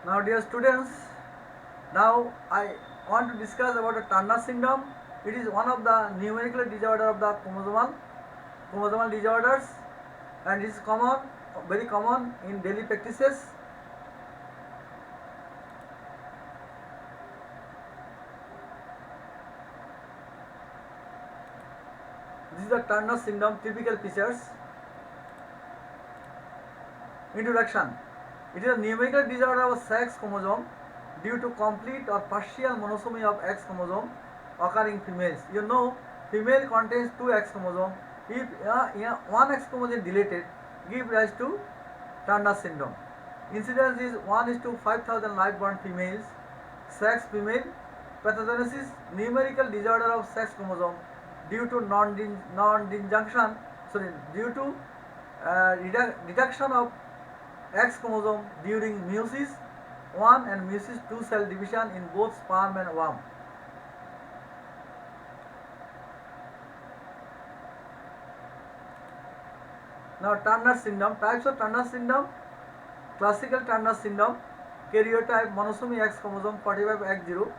Now, dear students, now I want to discuss about the Turner syndrome. It is one of the numerical disorder of the chromosomal disorders, and it is very common in daily practices. This is the Turner syndrome typical features. Introduction. It is a numerical disorder of sex chromosome due to complete or partial monosomy of X chromosome occurring in females. You know, female contains two X chromosomes. If one X chromosome is deleted, give rise to Turner syndrome. Incidence is 1 is to 5,000 live-born females. Sex female. Pathogenesis numerical disorder of sex chromosome due to due to reduction of X chromosome during meiosis 1 and meiosis 2 cell division in both sperm and ovum. Now, Turner syndrome. Types of Turner syndrome. Classical Turner syndrome. Karyotype monosomy X chromosome 45X0.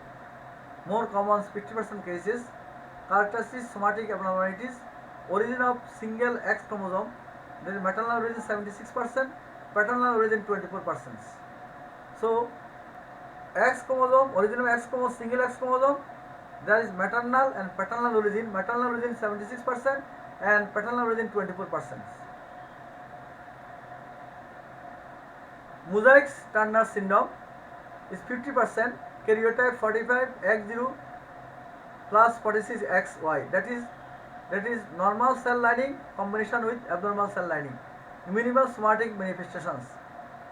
More common 50% cases. Characteristics somatic abnormalities. Origin of single X chromosome. There is maternal origin 76%, paternal origin 24%. So, X chromosome, origin of X chromosome, single X chromosome, there is maternal and paternal origin. Maternal origin 76% and paternal origin 24%. Mosaic's Turner syndrome is 50%, karyotype 45X0 plus 46XY. That is normal cell lining combination with abnormal cell lining. Minimal somatic manifestations.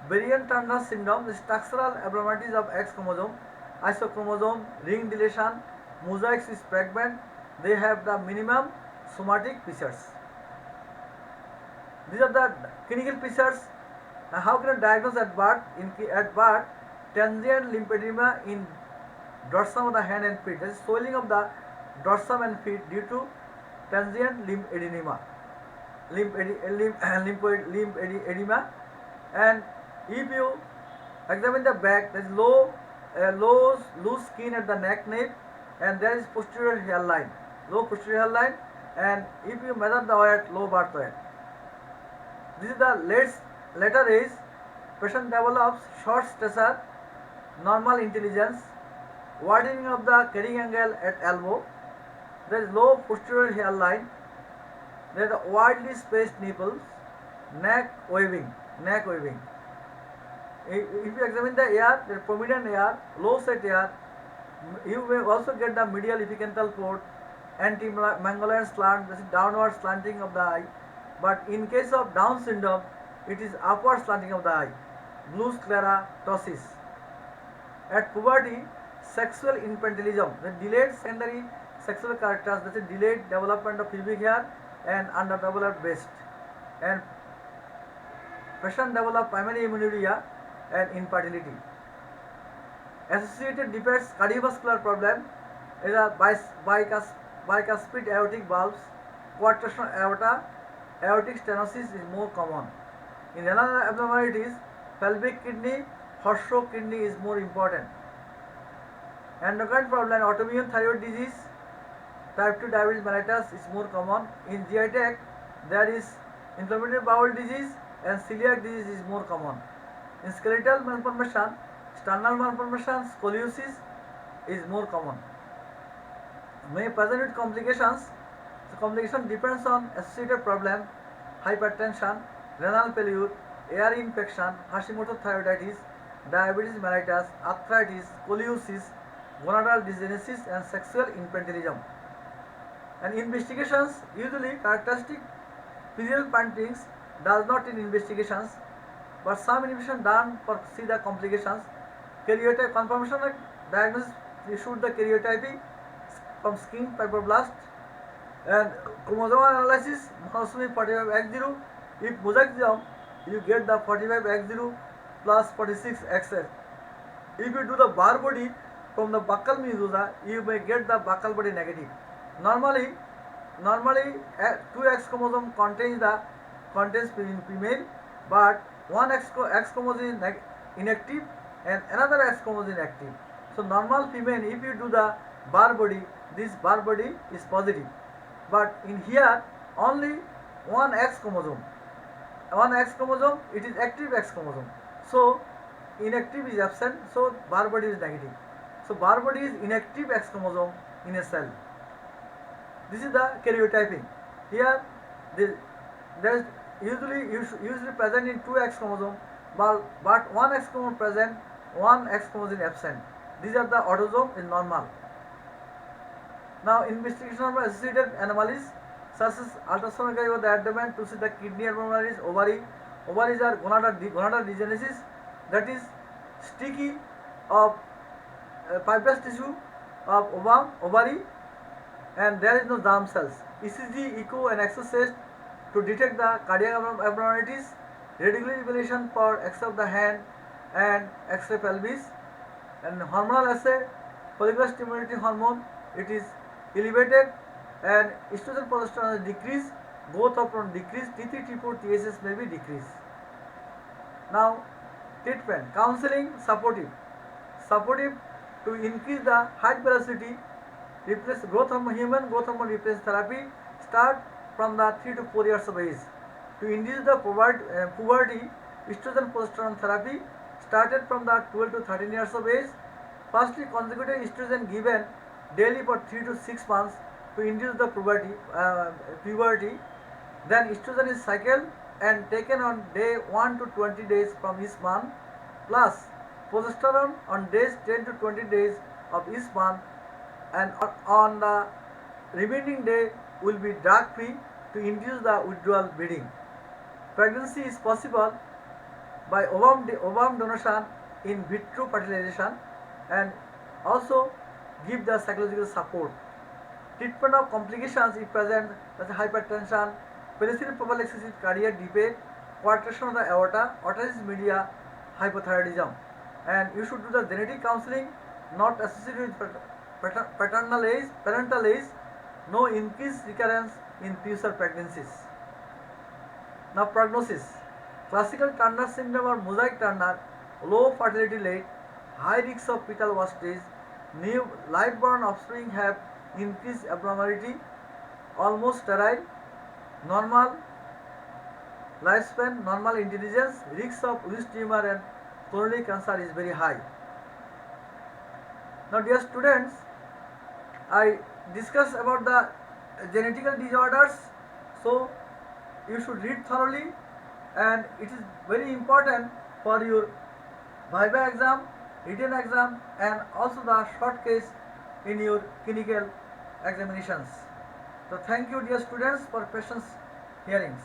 Variant Turner syndrome, the structural abnormalities of X chromosome, isochromosome, ring deletion, mosaics is fragment. They have the minimum somatic features. These are the clinical features. Now, how can I diagnose at birth? At birth, transient lymphedema in dorsum of the hand and feet. That is swelling of the dorsum and feet due to transient lymphedema. Lymphedema. And if you examine the back, there is loose skin at the neck nape, and there is posterior hairline, low posterior hairline, and if you measure the weight, low birth weight. This is the later age. Patient develops short stature, normal intelligence, widening of the carrying angle at elbow. There is low posterior hairline. There are widely spaced nipples, neck waving. If you examine the ear, there is prominent ear, low set ear. You may also get the medial epicantral port, anti-Mangolian slant, this is downward slanting of the eye. But in case of Down syndrome, it is upward slanting of the eye, blue sclerosis. At puberty, sexual infantilism, the delayed secondary sexual characters, that is delayed development of pubic hair and underdeveloped breast. And patient develop primary amenorrhea and infertility. Associated defects, cardiovascular problem, is a bicuspid aortic valves, quadrilateral aorta, aortic stenosis is more common. In renal abnormalities, pelvic kidney, horse kidney is more important. Endocrine problem, autoimmune thyroid disease, type 2 diabetes mellitus is more common. In GI tract, there is inflammatory bowel disease and celiac disease is more common. In skeletal malformation, sternal malformation, scoliosis is more common. May present with complications. The complication depends on associated problem, hypertension, renal failure, air infection, Hashimoto thyroiditis, diabetes mellitus, arthritis, scoliosis, gonadal dysgenesis, and sexual infantilism. And investigations, usually characteristic physical findings does not in investigations, but some investigation done for see the complications. Karyotype confirmation of diagnosis, issued the karyotyping from skin fibroblast, and chromosomal analysis, monosomy 45X0. If mosaicism, you get the 45X0 plus 46XS. If you do the bar body from the buccal medulla, you may get the buccal body negative. Normally 2X chromosome contains in female, but one X chromosome is inactive and another X chromosome inactive. So normal female, if you do the bar body, this bar body is positive, but in here only one X chromosome. One X chromosome, it is active X chromosome. So inactive is absent, so bar body is negative. So bar body is inactive X chromosome in a cell. This is the karyotyping. Here, there is usually present in two X chromosome, but one X chromosome present, one X chromosome absent. These are the autosome in normal. Now, investigation of associated anomalies such as ultrasonography of the abdomen to see the kidney abnormalities, ovaries are gonadal degenesis, that is sticky of fibrous tissue of ovary, and there is no germ cells. ECG, echo and exercise to detect the cardiac abnormalities, radicular evaluation for X-ray of the hand and X-ray pelvis, and hormonal assay, follicular stimulating hormone, it is elevated, and estrogen progesterone is decreased, both of them decreased, T3, T4, TSS may be decreased. Now, treatment, counseling, supportive to increase the height velocity, replace human growth hormone replacement therapy start from the 3 to 4 years of age. To induce the puberty, estrogen progesterone therapy started from the 12 to 13 years of age. Firstly, consecutive estrogen given daily for 3 to 6 months to induce the puberty. Then estrogen is cycled and taken on day 1 to 20 days from each month, plus progesterone on days 10 to 20 days of each month, and on the remaining day will be drug free to induce the withdrawal bleeding. Pregnancy is possible by ovum donation in vitro fertilization, and also give the psychological support. Treatment of complications if present, such as hypertension, penicillin prophylaxis with cardiac defect, coarctation of the aorta, otitis media, hypothyroidism. And you should do the genetic counseling, not associated with parental age, no increased recurrence in future pregnancies. Now prognosis. Classical Turner syndrome or mosaic Turner, low fertility rate, high risk of fetal wastage, new live-born offspring have increased abnormality, almost sterile, normal lifespan, normal intelligence, risk of Willis tumor and coronary cancer is very high. Now dear students, I discuss about the genetical disorders, so you should read thoroughly, and it is very important for your Viva exam, written exam, and also the short case in your clinical examinations. So thank you dear students for patience hearings.